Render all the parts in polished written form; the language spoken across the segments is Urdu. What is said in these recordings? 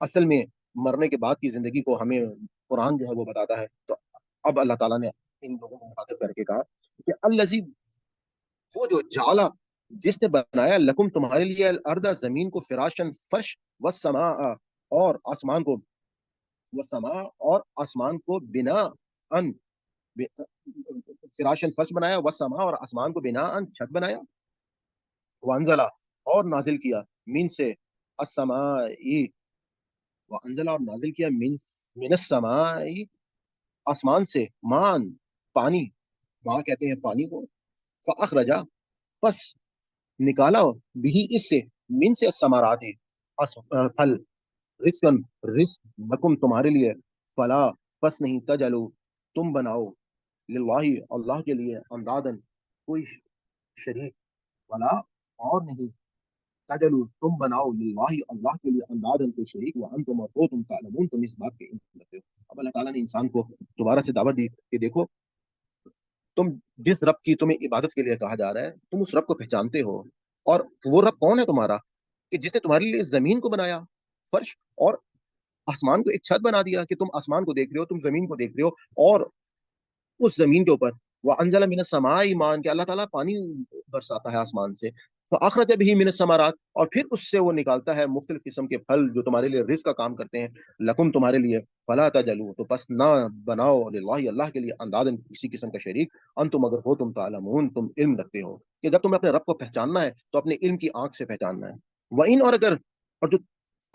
اصل میں مرنے کے بعد کی زندگی کو ہمیں قرآن جو ہے وہ بتاتا ہے. تو اب اللہ تعالیٰ نے ان لوگوں کو مخاطب کر کے کہا کہ الذی، وہ جو جعلا، جس نے بنایا لکم تمہارے لیے الارض، زمین کو، فراشن فرش، والسماء، اور آسمان کو، والسماء، اور آسمان کو، بنا ان، فراشن فرش بنایا، والسماء، اور آسمان کو، بنا ان چھت بنایا، وانزلہ، اور نازل کیا، من سے، السماء، وانزلہ، اور نازل کیا، من السماء، آسمان سے، مان، پانی، ماں کہتے ہیں پانی کو، فاخرجا، پس نکالا بھی اس سے، من سے، الثمرات، پھل، رزقن، رزق، لکم تمہارے لیے، فلا، پس نہیں، تجلو، تم بناؤ، للہ، اللہ کے لیے، اندادن، کوئی شریک، ولا، اور نہیں، تجلو، تم بناؤ، للہ، اللہ کے لیے، اندادن، کوئی شریک، وانتم، اور ہو تم، تعلمون، تم اس بات کے علم رکھتے ہو. اب اللہ تعالیٰ نے انسان کو دوبارہ سے دعوت دی کہ دیکھو، تم جس رب کی تمہیں عبادت کے لیے کہا جا رہا ہے، تم اس رب کو پہچانتے ہو. اور وہ رب کون ہے تمہارا؟ کہ جس نے تمہارے لیے زمین کو بنایا، فرش، اور آسمان کو ایک چھت بنا دیا، کہ تم آسمان کو دیکھ رہے ہو، تم زمین کو دیکھ رہے ہو، اور اس زمین کے اوپر، وہ انزل من السماء مان، کہ اللہ تعالیٰ پانی برساتا ہے آسمان سے، فاخرج به من الثمرات، اور پھر اس سے وہ نکالتا ہے مختلف قسم کے پھل جو تمہارے لیے رزق کا کام کرتے ہیں، لکم تمہارے لیے، فلا تجلو، تو پس نہ بناؤ، للہ اللہ کے لیے، اندادن کسی قسم کا شریک، انتم اگر ہو تم، تعلمون تم علم رکھتے ہو. کہ جب تمہیں اپنے رب کو پہچاننا ہے تو اپنے علم کی آنکھ سے پہچاننا ہے. وَإِنْ، اور اگر، اور جو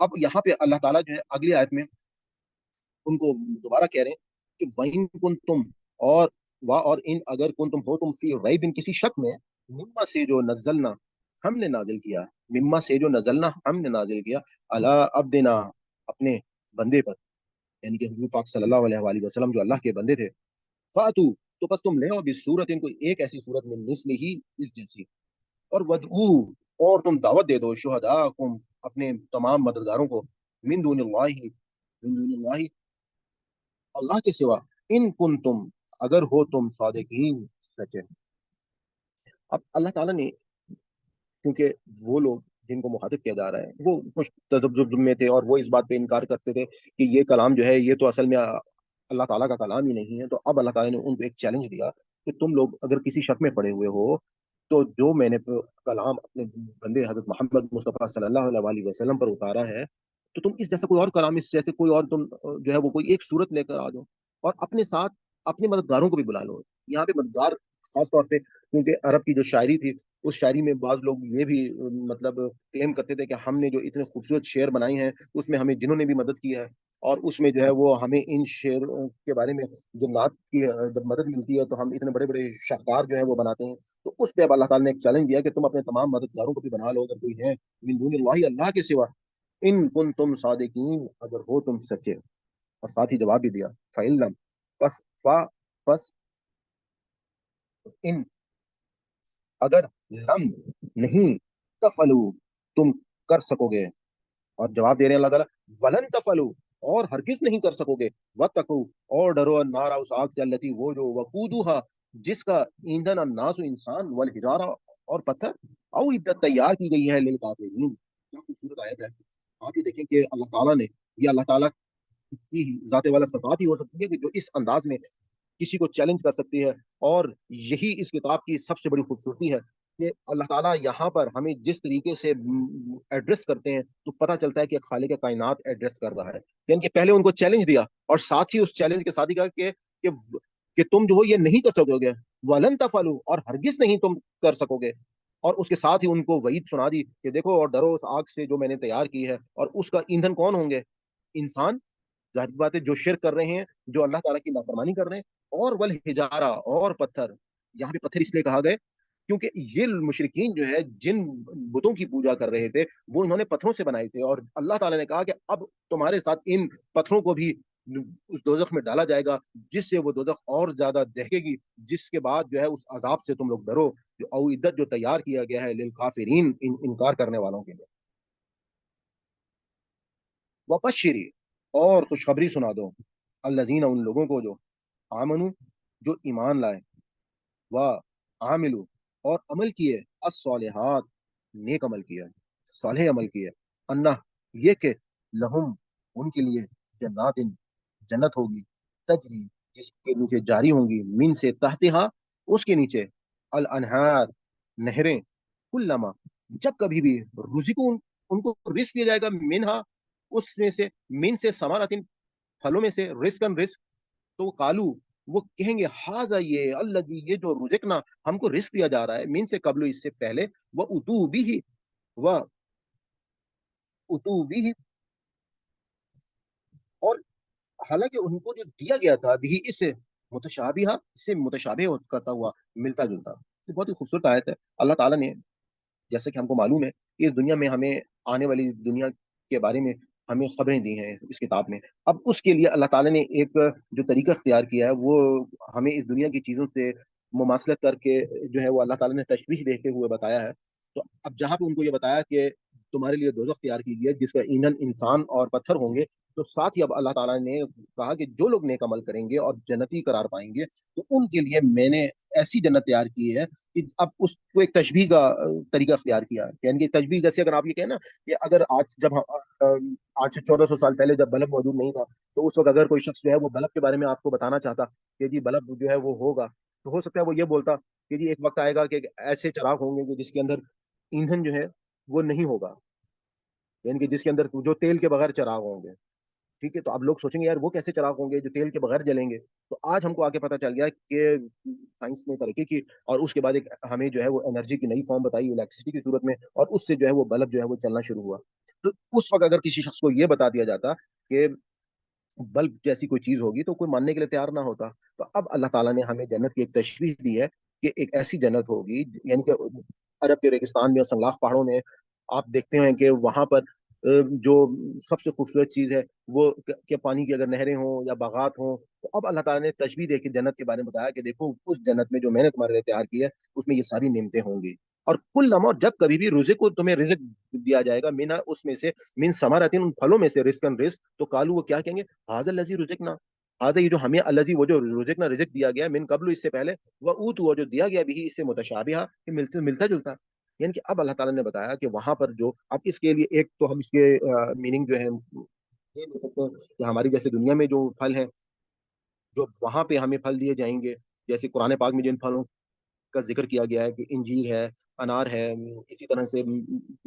اب یہاں پہ اللہ تعالیٰ جو ہے اگلی آیت میں ان کو دوبارہ کہہ رہے ہیں کہ وَإِن كُنتُم، اور اور ان اگر کنتم ہو تم، فی ریب، کسی شک میں، مما سے جو نزلنا، ہم نے نازل کیا، مما سے جو نزلنا، ہم نے نازل کیا، علی عبدنا، اپنے بندے پر، یعنی کہ حضور پاک صلی اللہ علیہ وآلہ وسلم جو اللہ کے بندے تھے، فاتو، تو پس تم لے آؤ، بصورت، ان کو ایک ایسی صورت میں، مثل ہی، اس جیسی، اور ودعو، اور تم دعوت دے دو، شہداءکم، اپنے تمام مددگاروں کو، من دون اللہ، من دون اللہ، اللہ کے سوا، ان کن تم، اگر ہو تم، صادقین، سچے. اب اللہ تعالیٰ نے، کیونکہ وہ لوگ جن کو مخاطب کیا جا رہا ہے وہ کچھ تذبذب میں تھے، اور وہ اس بات پہ انکار کرتے تھے کہ یہ کلام جو ہے یہ تو اصل میں اللہ تعالیٰ کا کلام ہی نہیں ہے. تو اب اللہ تعالیٰ نے ان کو ایک چیلنج دیا کہ تم لوگ اگر کسی شک میں پڑے ہوئے ہو، تو جو میں نے کلام اپنے بندے حضرت محمد مصطفیٰ صلی اللہ علیہ وسلم پر اتارا ہے، تو تم اس جیسا کوئی اور کلام، اس جیسے کوئی اور تم جو ہے وہ کوئی ایک صورت لے کر آ جاؤ، اور اپنے ساتھ اپنے مددگاروں کو بھی بلا لو. یہاں پہ مددگار خاص طور پہ، کیونکہ عرب کی جو شاعری تھی، اس شاعری میں بعض لوگ یہ بھی مطلب کلیم کرتے تھے کہ ہم نے جو اتنے خوبصورت شعر بنائی ہیں اس میں ہمیں جنہوں نے بھی مدد کی ہے، اور اس میں جو ہے وہ ہمیں ان شعروں کے بارے میں جب نعت کی جب مدد ملتی ہے تو ہم اتنے بڑے بڑے شاہکار جو ہیں وہ بناتے ہیں. تو اس پہ اب اللہ تعالیٰ نے ایک چیلنج دیا کہ تم اپنے تمام مددگاروں کو بھی بنا لو اگر کوئی ہے، من دون اللہ، اللہ کے سوا، ان کن تم صادقین، اگر ہو تم سچے. اور ساتھ ہی جواب بھی دیا، فعلم، پس، پس، ان، اگر، لم، نہیں، تفلو، تم کر سکو گے. اور جواب دے رہے ہیں اللہ تعالیٰ، ولن تفلو، اور ہرگز نہیں کر سکو گے، وتقو، اور ڈرو، نارا، اس آگ سے، التی، وہ جو، وقودها، جس کا ایندھن الناس، انسان، والحجارہ، اور پتھر، او عدت، تیار کی گئی ہے، للکافرین. کیا خوبصورت آیت ہے. آپ یہ دیکھیں کہ اللہ تعالیٰ نے، یہ اللہ تعالیٰ کی ذات والا صفات ہی ہو سکتی ہے کہ جو اس انداز میں کسی کو چیلنج کر سکتی ہے. اور یہی اس کتاب کی سب سے بڑی خوبصورتی ہے کہ اللہ تعالیٰ یہاں پر ہمیں جس طریقے سے ایڈریس کرتے ہیں تو پتہ چلتا ہے کہ خالق کائنات ایڈریس کر رہا ہے. یعنی کہ پہلے ان کو چیلنج دیا، اور ساتھ ہی اس چیلنج کے ساتھ ہی کہا کہ تم جو ہو یہ نہیں کر سکو گے، ولن تفعلوا، اور ہرگز نہیں تم کر سکو گے. اور اس کے ساتھ ہی ان کو وعید سنا دی کہ دیکھو، اور ڈرو اس آگ سے جو میں نے تیار کی ہے، اور اس کا ایندھن کون ہوں گے؟ انسان، ظاہر بات ہے جو شرک کر رہے ہیں، جو اللہ تعالیٰ کی نافرمانی کر رہے ہیں، اور والحجارہ، اور پتھر. یہاں پہ پتھر اس لیے کہا گئے کیونکہ یہ مشرکین جو ہے جن بتوں کی پوجا کر رہے تھے وہ انہوں نے پتھروں سے بنائی تھے، اور اللہ تعالیٰ نے کہا کہ اب تمہارے ساتھ ان پتھروں کو بھی اس دوزخ میں ڈالا جائے گا، جس سے وہ دوزخ اور زیادہ دہکے گی، جس کے بعد جو ہے اس عذاب سے تم لوگ ڈرو، جو او عدت، جو تیار کیا گیا ہے، للکافرین، انکار کرنے والوں کے لیے. وبشری، اور خوشخبری سنا دو، الذین، ان لوگوں کو جو، آمنو، جو ایمان لائے، و عاملو، اور عمل کیے، الصالحات، نیک عمل کیے، صالح عمل کیے، انہ، یہ کہ، لہم، ان کے لیے جنات، جنت ہوگی، تجری جس کے نیچے جاری ہوں گی، من سے تحتہا اس کے نیچے، الانہار نہریں، کلما جب کبھی بھی رزقو ان کو رزق دیا جائے گا، منہا اس میں سے، من سے ثمرۃ پھلوں میں سے، رزقن رزق، تو وہ کالو وہ کہیں گے ہاذا یہ الذی یہ جو رزقنا ہم کو رزق دیا جا رہا ہے، من سے قبل اس سے پہلے، وہ اتو بھی وہ اتو بھی، اور حالانکہ ان کو جو دیا گیا تھا بھی اس سے متشابہہ، اس سے متشابہ کرتا ہوا، ملتا جلتا، یہ بہت ہی خوبصورت آیت ہے۔ اللہ تعالیٰ نے، جیسے کہ ہم کو معلوم ہے کہ اس دنیا میں ہمیں آنے والی دنیا کے بارے میں ہمیں خبریں دی ہیں اس کتاب میں، اب اس کے لیے اللہ تعالیٰ نے ایک جو طریقہ اختیار کیا ہے، وہ ہمیں اس دنیا کی چیزوں سے مماثلت کر کے جو ہے وہ اللہ تعالیٰ نے تشبیہ دیتے ہوئے بتایا ہے۔ تو اب جہاں پہ ان کو یہ بتایا کہ تمہارے لیے دوزخ تیار کی گئی ہے جس کا ایندھن انسان اور پتھر ہوں گے، تو ساتھ ہی اب اللہ تعالیٰ نے کہا کہ جو لوگ نیک عمل کریں گے اور جنتی قرار پائیں گے، تو ان کے لیے میں نے ایسی جنت تیار کی ہے کہ اب اس کو ایک تشبیہ کا طریقہ اختیار کیا ہے، یعنی کہ تشبیہ جیسے اگر آپ یہ کہیں نا کہ اگر آج جب آج سے 1400 سال پہلے جب بلب موجود نہیں تھا، تو اس وقت اگر کوئی شخص جو ہے وہ بلب کے بارے میں آپ کو بتانا چاہتا کہ جی بلب جو ہے وہ ہوگا، تو ہو سکتا ہے وہ یہ بولتا کہ جی ایک وقت آئے گا کہ ایسے چراغ ہوں گے کہ جس کے اندر ایندھن جو ہے وہ نہیں ہوگا، یعنی کہ جس کے اندر جو تیل کے بغیر چراغ ہوں گے، ٹھیک ہے؟ تو اب لوگ سوچیں گے یار وہ کیسے چراغ ہوں گے جو تیل کے بغیر جلیں گے؟ تو آج ہم کو آگے پتہ چل گیا کہ سائنس نے ترقی کی، اور اس کے بعد ایک ہمیں جو ہے وہ انرجی کی نئی فارم بتائی الیکٹریسٹی کی صورت میں، اور اس سے جو ہے وہ بلب جو ہے وہ چلنا شروع ہوا۔ تو اس وقت اگر کسی شخص کو یہ بتا دیا جاتا کہ بلب جیسی کوئی چیز ہوگی، تو کوئی ماننے کے لیے تیار نہ ہوتا۔ تو اب اللہ تعالیٰ نے ہمیں جنت کی ایک تشبیہ دی ہے کہ ایک ایسی جنت ہوگی، یعنی کہ عرب کے ریگستان میں اور سنگلاخ پہاڑوں میں آپ دیکھتے ہیں کہ وہاں پر جو سب سے خوبصورت چیز ہے وہ کہ پانی کی اگر نہریں ہوں یا باغات ہوں، تو اب اللہ تعالیٰ نے تشبیہ دے کے جنت کے بارے میں بتایا کہ دیکھو اس جنت میں جو میں نے تمہارے لیے تیار کی ہے، اس میں یہ ساری نعمتیں ہوں گی، اور کل لمحہ جب کبھی بھی رزق کو تمہیں رزق دیا جائے گا، مینا اس میں سے، من ثمرۃ ان پھلوں میں سے، رزقن رزق، تو کالو وہ کیا کہیں گے، حاذا الذی رزقنا، حاذا یہ جو ہمیں الذی وہ جو رزقنا رزق دیا گیا من قبل اس سے پہلے، وہ اوت وہ جو دیا گیا بھی اس سے متشابہہ کہ ملتا ملتا جلتا، یعنی کہ اب اللہ تعالیٰ نے بتایا کہ وہاں پر جو اب اس کے لیے ایک تو ہم اس کے میننگ جو ہے یہ لے سکتے ہیں کہ ہماری جیسے دنیا میں جو پھل ہیں، جو وہاں پہ ہمیں پھل دیے جائیں گے، جیسے قرآن پاک میں جن پھلوں کا ذکر کیا گیا ہے کہ انجیر ہے، انار ہے، اسی طرح سے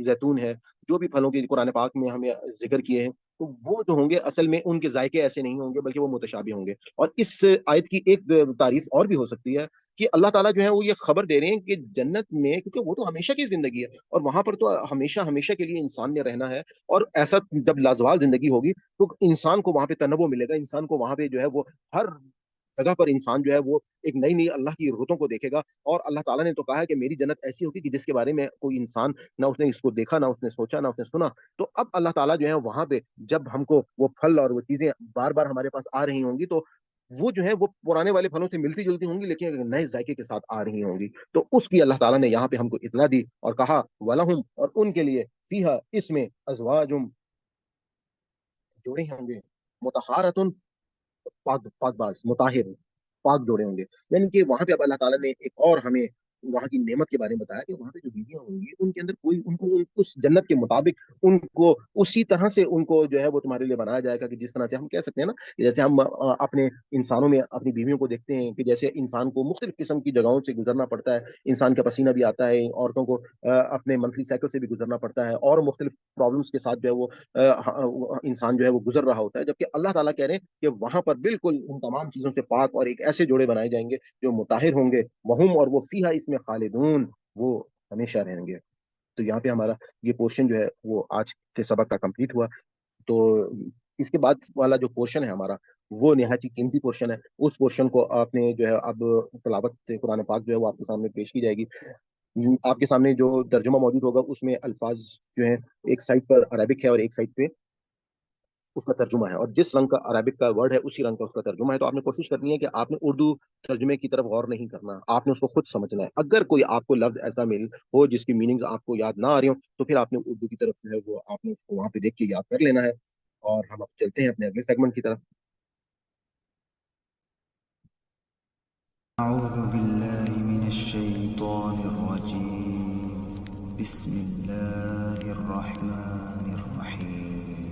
زیتون ہے، جو بھی پھلوں کے قرآن پاک میں ہمیں ذکر کیے ہیں، تو وہ جو ہوں گے اصل میں ان کے ذائقے ایسے نہیں ہوں گے بلکہ وہ متشابہ ہوں گے۔ اور اس آیت کی ایک تعریف اور بھی ہو سکتی ہے کہ اللہ تعالیٰ جو ہے وہ یہ خبر دے رہے ہیں کہ جنت میں، کیونکہ وہ تو ہمیشہ کی زندگی ہے اور وہاں پر تو ہمیشہ ہمیشہ کے لیے انسان نے رہنا ہے، اور ایسا جب لازوال زندگی ہوگی تو انسان کو وہاں پہ تنوع ملے گا، انسان کو وہاں پہ جو ہے وہ ہر جگہ پر انسان جو ہے وہ ایک نئی نئی اللہ کی رتوں کو دیکھے گا، اور اللہ تعالیٰ نے تو کہا ہے کہ میری جنت ایسی ہوگی کہ جس کے بارے میں کوئی انسان نہ اس نے اس کو دیکھا، نہ اس نے سوچا، نہ اس نے سنا۔ تو اب اللہ تعالیٰ جو ہے وہاں پہ جب ہم کو وہ پھل اور وہ چیزیں بار بار ہمارے پاس آ رہی ہوں گی، تو وہ جو ہے وہ پرانے والے پھلوں سے ملتی جلتی ہوں گی لیکن ایک نئے ذائقے کے ساتھ آ رہی ہوں گی، تو اس کی اللہ تعالیٰ نے یہاں پہ ہم کو اطلاع دی اور کہا وَلَهُمْ، اور ان کے لیے، فیہا اس میں، ازواجم جوڑے ہوں گے، مطہراتن پاک پاک باز، مطاہر پاک جوڑے ہوں گے، یعنی کہ وہاں پہ اب اللہ تعالیٰ نے ایک اور ہمیں وہاں کی نعمت کے بارے میں بتایا کہ وہاں پہ جو بیویاں ہوں گی ان کے اندر کوئی ان کو اس جنت کے مطابق ان کو اسی طرح سے ان کو جو ہے وہ تمہارے لیے بنایا جائے گا کہ جس طرح سے ہم کہہ سکتے ہیں نا کہ جیسے ہم اپنے انسانوں میں اپنی بیویوں کو دیکھتے ہیں کہ جیسے انسان کو مختلف قسم کی جگہوں سے گزرنا پڑتا ہے، انسان کا پسینہ بھی آتا ہے، عورتوں کو اپنے منتھلی سائیکل سے بھی گزرنا پڑتا ہے، اور مختلف پرابلمس کے ساتھ جو ہے وہ انسان جو ہے وہ گزر رہا ہوتا ہے، جبکہ اللہ تعالیٰ کہہ رہے ہیں کہ وہاں پر بالکل ان تمام چیزوں سے پاک اور ایک ایسے جوڑے بنائے جائیں گے جو مطہر ہوں گے، وہم اور وہ فیہا اس میں خالدون، وہ ہمیشہ رہیں گے۔ تو یہاں پہ ہمارا یہ پورشن جو ہے وہ آج کے سبق کا کمپلیٹ ہوا۔ تو اس کے بعد والا جو پورشن ہے ہمارا، وہ نہایت ہی قیمتی پورشن ہے، اس پورشن کو آپ نے جو ہے اب تلاوت قرآن پاک جو ہے وہ آپ کے سامنے پیش کی جائے گی۔ آپ کے سامنے جو ترجمہ موجود ہوگا اس میں الفاظ جو ہیں ایک سائڈ پر عربک ہے اور ایک سائڈ پہ اس کا ترجمہ ہے، اور جس رنگ کا عربک کا ورڈ ہے اسی رنگ کا اس کا ترجمہ ہے، تو آپ نے کوشش کرنی ہے کہ آپ نے اردو ترجمے کی طرف غور نہیں کرنا، آپ نے اس کو خود سمجھنا ہے۔ اگر کوئی آپ کو لفظ ایسا مل ہو جس کی میننگز آپ کو یاد نہ آ رہی ہوں، تو پھر آپ نے اردو کی طرف جو ہے وہ آپ نے اس کو وہاں پہ دیکھ کے یاد کر لینا ہے، اور ہم اب چلتے ہیں اپنے اگلے سیگمنٹ کی طرف۔ أعوذ بالله من الشيطان الرجيم بسم الله الرحمن الرحيم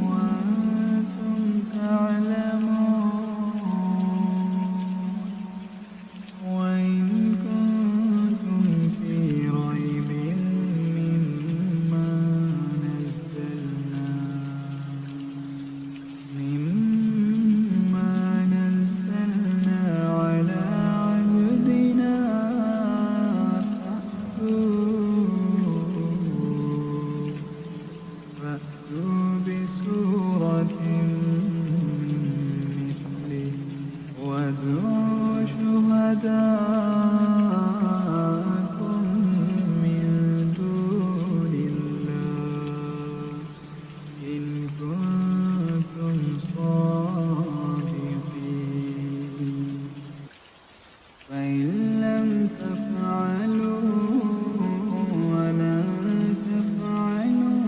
وأنتم تعلمون وإن كنتم في ريب مما نزلنا على عبدنا فأتوا بسورة من مثله وادعوا شهداءكم من دون الله إن كنتم صادقين فإن لم تفعلوا ولن تفعلوا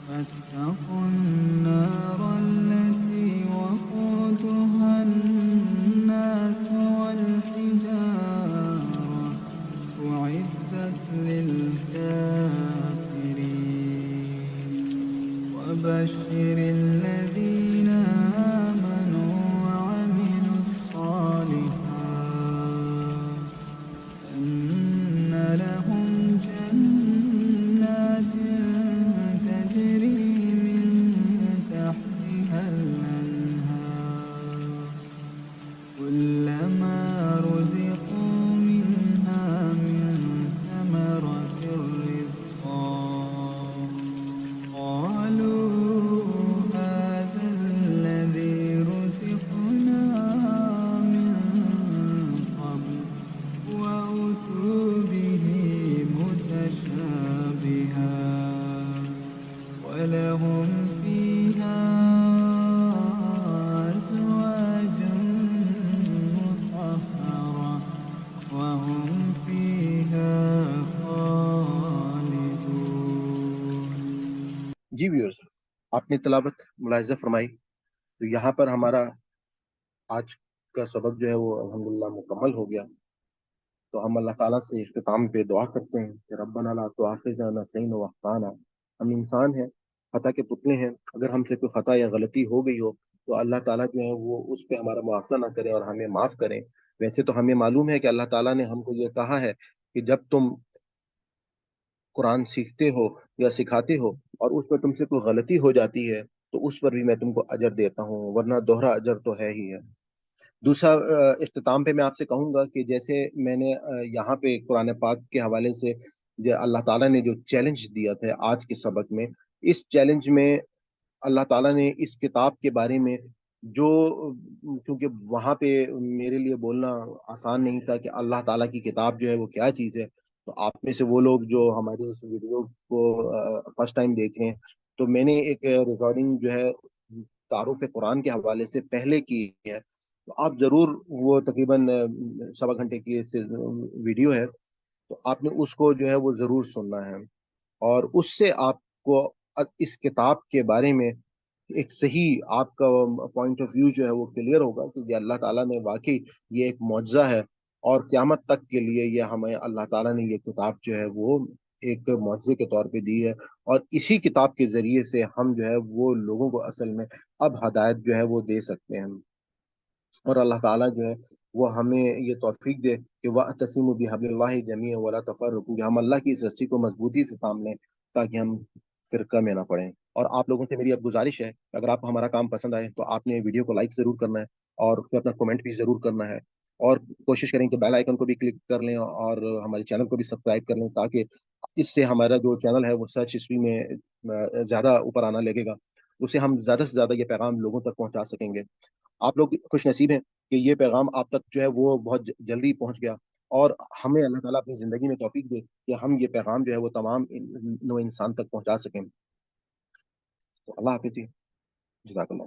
فاتقوا النار التي وقودها الناس والحجارة أعدت للكافرين وبشر الذين آمنوا وعملوا الصالحات أن لهم جنات تجري من تحتها الأنهار كلما رزقوا منها من ثمرة رزقا قالوا هذا الذي رزقنا من قبل وأتوا به متشابها ولهم فيها أزواج مطهرة وهم فيها خالدون. جی ویورز، آپ نے تلاوت ملاحظہ فرمائی، تو یہاں پر ہمارا آج کا سبق جو ہے وہ الحمدللہ مکمل ہو گیا. تو ہم اللہ تعالیٰ سے اختتام پہ دعا کرتے ہیں کہ ربنا لا تؤاخذنا إن نسينا وأخطأنا. ہم انسان ہیں، خطا کے پتلے ہیں. اگر ہم سے کوئی خطا یا غلطی ہو گئی ہو تو اللہ تعالیٰ جو ہے وہ اس پہ ہمارا مواخذہ نہ کرے اور ہمیں معاف کریں. ویسے تو ہمیں معلوم ہے کہ اللہ تعالیٰ نے ہم کو یہ کہا ہے کہ جب تم قرآن سیکھتے ہو یا سکھاتے ہو اور اس میں تم سے کوئی غلطی ہو جاتی ہے تو اس پر بھی میں تم کو اجر دیتا ہوں، ورنہ دوہرا اجر تو ہے ہی ہے. دوسرا اختتام پہ میں آپ سے کہوں گا کہ جیسے میں نے یہاں پہ قرآن پاک کے حوالے سے جو اللہ تعالیٰ نے جو چیلنج دیا تھا آج کے سبق میں، اس چیلنج میں اللہ تعالیٰ نے اس کتاب کے بارے میں جو، کیونکہ وہاں پہ میرے لیے بولنا آسان نہیں تھا کہ اللہ تعالیٰ کی کتاب جو ہے وہ کیا چیز ہے. تو آپ میں سے وہ لوگ جو ہمارے اس ویڈیو کو فرسٹ ٹائم دیکھ رہے ہیں، تو میں نے ایک ریکارڈنگ جو ہے تعارف قرآن کے حوالے سے پہلے کی ہے. تو آپ ضرور، وہ تقریباً 1.25 گھنٹے کی ویڈیو ہے، تو آپ نے اس کو جو ہے وہ ضرور سننا ہے، اور اس سے آپ کو اس کتاب کے بارے میں ایک صحیح آپ کا پوائنٹ آف ویو جو ہے وہ کلیئر ہوگا کہ یہ اللہ تعالیٰ نے واقعی یہ ایک معجزہ ہے، اور قیامت تک کے لیے یہ ہمیں اللہ تعالیٰ نے یہ کتاب جو ہے وہ ایک معجزے کے طور پہ دی ہے. اور اسی کتاب کے ذریعے سے ہم جو ہے وہ لوگوں کو اصل میں اب ہدایت جو ہے وہ دے سکتے ہیں. اور اللہ تعالیٰ جو ہے وہ ہمیں یہ توفیق دے کہ وَاعْتَصِمُوا بِحَبْلِ اللَّهِ جَمِيعًا وَلَا تَفَرَّقُوا، کہ ہم اللہ کی اس رسی کو مضبوطی سے تھام لیں تاکہ ہم فرقہ میں نہ پڑیں. اور آپ لوگوں سے میری اب گزارش ہے کہ اگر آپ کو ہمارا کام پسند آئے تو آپ نے ویڈیو کو لائک ضرور کرنا ہے، اور اس میں اپنا کمنٹ بھی ضرور کرنا ہے، اور کوشش کریں کہ بیل آئیکن کو بھی کلک کر لیں اور ہمارے چینل کو بھی سبسکرائب کر لیں، تاکہ اس سے ہمارا جو چینل ہے وہ سرچ ہسٹری میں زیادہ اوپر آنا لگے گا، اس سے ہم زیادہ سے زیادہ یہ پیغام لوگوں تک پہنچا سکیں گے. آپ لوگ خوش نصیب ہیں کہ یہ پیغام آپ تک جو ہے وہ بہت جلدی پہنچ گیا، اور ہمیں اللہ تعالیٰ اپنی زندگی میں توفیق دے کہ ہم یہ پیغام جو ہے وہ تمام نو انسان تک پہنچا سکیں. تو اللہ حافظ جی، جزاک اللہ.